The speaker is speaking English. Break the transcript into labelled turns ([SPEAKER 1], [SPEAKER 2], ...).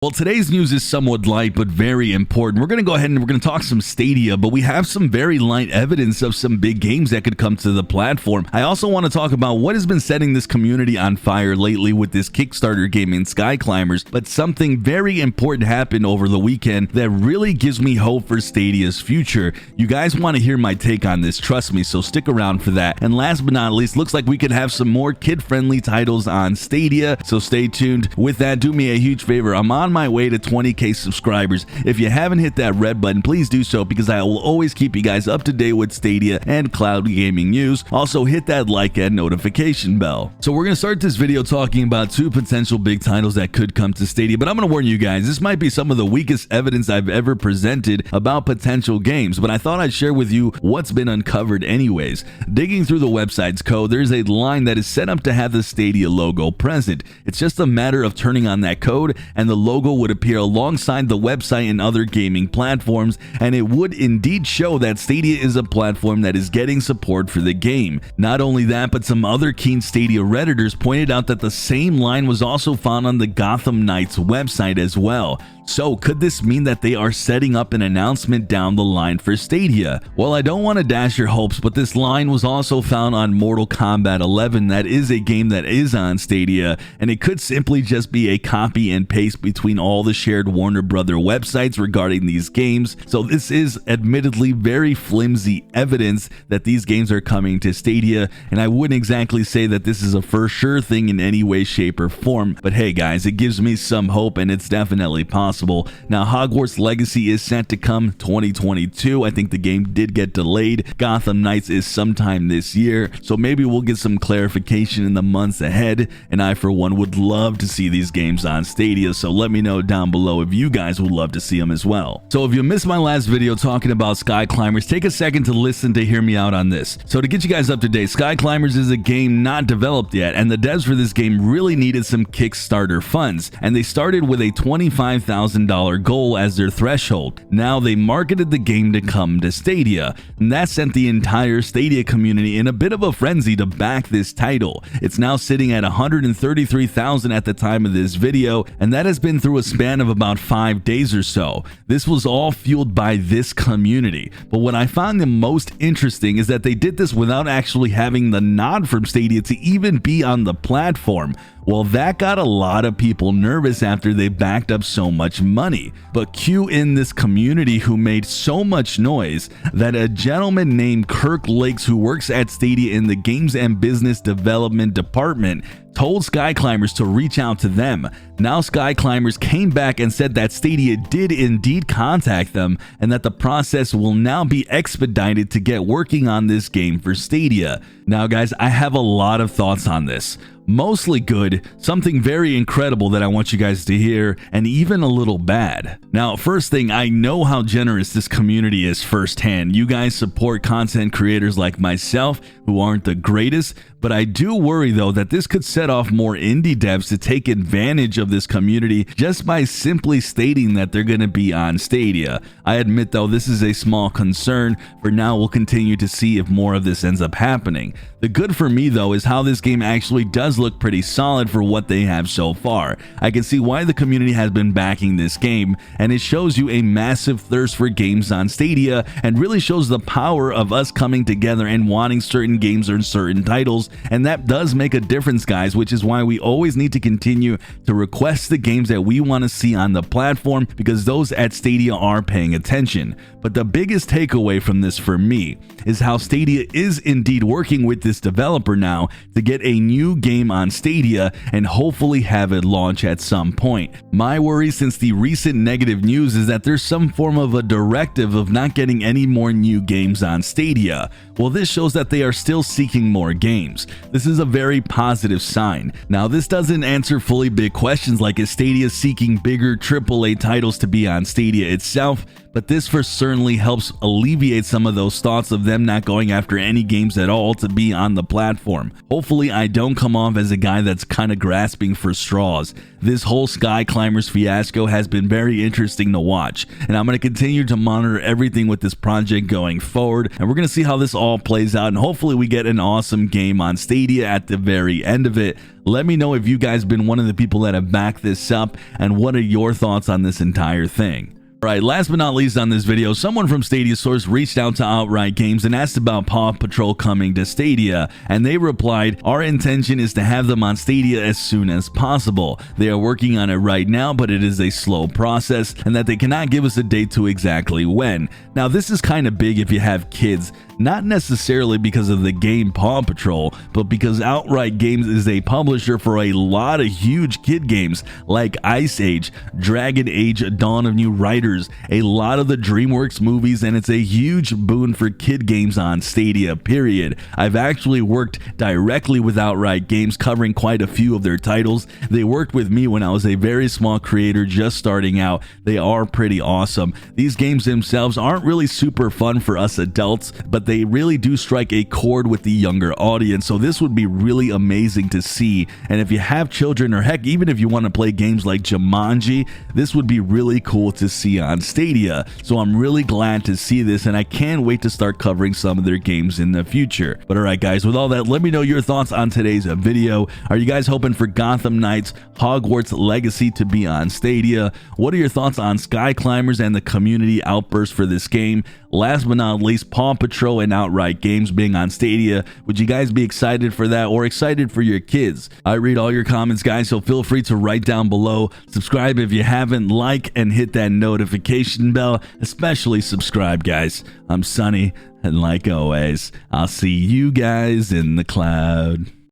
[SPEAKER 1] Well, today's news is somewhat light, but very important. We're going to go ahead and we're going to talk some Stadia, but we have some very light evidence of some big games that could come to the platform. I also want to talk about what has been setting this community on fire lately with this Kickstarter game in Sky Climbers, but something very important happened over the weekend that really gives me hope for Stadia's future. You guys want to hear my take on this, trust me, so stick around for that. And last but not least, looks like we could have some more kid-friendly titles on Stadia, so stay tuned. With that, do me a huge favor. I'm on my way to 20k subscribers. If you haven't hit that red button, please do so, because I will always keep you guys up to date with Stadia and cloud gaming news. Also hit that like and notification bell. So we're going to start this video talking about two potential big titles that could come to Stadia, but I'm going to warn you guys, this might be some of the weakest evidence I've ever presented about potential games, but I thought I'd share with you what's been uncovered anyways. Digging through the website's code, there's a line that is set up to have the Stadia logo present. It's just a matter of turning on that code and the logo would appear alongside the website and other gaming platforms, and it would indeed show that Stadia is a platform that is getting support for the game. Not only that, but some other keen Stadia redditors pointed out that the same line was also found on the Gotham Knights website as well. So could this mean that they are setting up an announcement down the line for Stadia? Well, I don't want to dash your hopes, but this line was also found on Mortal Kombat 11. That is a game that is on Stadia, and it could simply just be a copy and paste between all the shared Warner Brother websites regarding these games. So this is admittedly very flimsy evidence that these games are coming to Stadia, and I wouldn't exactly say that this is a for sure thing in any way, shape, or form. But hey guys, it gives me some hope, and it's definitely possible. Now, Hogwarts Legacy is set to come 2022. I think the game did get delayed. Gotham Knights is sometime this year, so maybe we'll get some clarification in the months ahead, and I for one would love to see these games on Stadia, so let me know down below if you guys would love to see them as well. So if you missed my last video talking about Sky Climbers, take a second to listen to hear me out on this. So to get you guys up to date, Sky Climbers is a game not developed yet, and the devs for this game really needed some Kickstarter funds, and they started with a $25,000 goal as their threshold. Now they marketed the game to come to Stadia, and that sent the entire Stadia community in a bit of a frenzy to back this title. It's now sitting at 133,000 at the time of this video, and that has been through a span of about 5 days or so. This was all fueled by this community, but what I found the most interesting is that they did this without actually having the nod from Stadia to even be on the platform. Well, that got a lot of people nervous after they backed up so much money. But cue in this community who made so much noise that a gentleman named Kirk Lakes, who works at Stadia in the games and business development department, told Sky Climbers to reach out to them. Now Sky Climbers came back and said that Stadia did indeed contact them, and that the process will now be expedited to get working on this game for Stadia. Now guys, I have a lot of thoughts on this. Mostly good, something very incredible that I want you guys to hear, and even a little bad. Now, first thing, I know how generous this community is firsthand. You guys support content creators like myself who aren't the greatest, but I do worry though that this could set off more indie devs to take advantage of this community just by simply stating that they're going to be on Stadia. I admit though this is a small concern. For now, we'll continue to see if more of this ends up happening. The good for me though is how this game actually does look pretty solid for what they have so far. I can see why the community has been backing this game, and it shows you a massive thirst for games on Stadia, and really shows the power of us coming together and wanting certain games or certain titles, and that does make a difference guys, which is why we always need to continue to request the games that we want to see on the platform, because those at Stadia are paying attention. But the biggest takeaway from this for me is how Stadia is indeed working with this developer now to get a new game on Stadia and hopefully have it launch at some point. My worry since the recent negative news is that there's some form of a directive of not getting any more new games on Stadia. Well, this shows that they are still seeking more games. This is a very positive sign. Now, this doesn't answer fully big questions like is Stadia seeking bigger AAA titles to be on Stadia itself, but this for certainly helps alleviate some of those thoughts of them not going after any games at all to be on the platform. Hopefully I don't come off off as a guy that's kind of grasping for straws. This whole Sky Climbers fiasco has been very interesting to watch, and I'm going to continue to monitor everything with this project going forward, and we're going to see how this all plays out, and hopefully we get an awesome game on Stadia at the very end of it. Let me know if you guys been one of the people that have backed this up, and what are your thoughts on this entire thing. Alright, last but not least on this video, someone from Stadia Source reached out to Outright Games and asked about Paw Patrol coming to Stadia, and they replied, "Our intention is to have them on Stadia as soon as possible. They are working on it right now, but it is a slow process, and that they cannot give us a date to exactly when." Now, this is kind of big if you have kids, not necessarily because of the game Paw Patrol, but because Outright Games is a publisher for a lot of huge kid games like Ice Age, Dragon Age, Dawn of New Riders, a lot of the DreamWorks movies, and it's a huge boon for kid games on Stadia, period. I've actually worked directly with Outright Games, covering quite a few of their titles. They worked with me when I was a very small creator just starting out. They are pretty awesome. These games themselves aren't really super fun for us adults, but they really do strike a chord with the younger audience, so this would be really amazing to see. And if you have children, or heck, even if you want to play games like Jumanji, this would be really cool to see on Stadia. So I'm really glad to see this, and I can't wait to start covering some of their games in the future. But alright guys, with all that, let me know your thoughts on today's video. Are you guys hoping for Gotham Knights Hogwarts Legacy to be on Stadia? What are your thoughts on Sky Climbers and the community outburst for this game? Last but not least, Paw Patrol and Outright Games being on Stadia. Would you guys be excited for that, or excited for your kids? I read all your comments, guys, so feel free to write down below. Subscribe if you haven't, like, and hit that notification bell. Especially subscribe, guys. I'm Sunny, and like always, I'll see you guys in the cloud.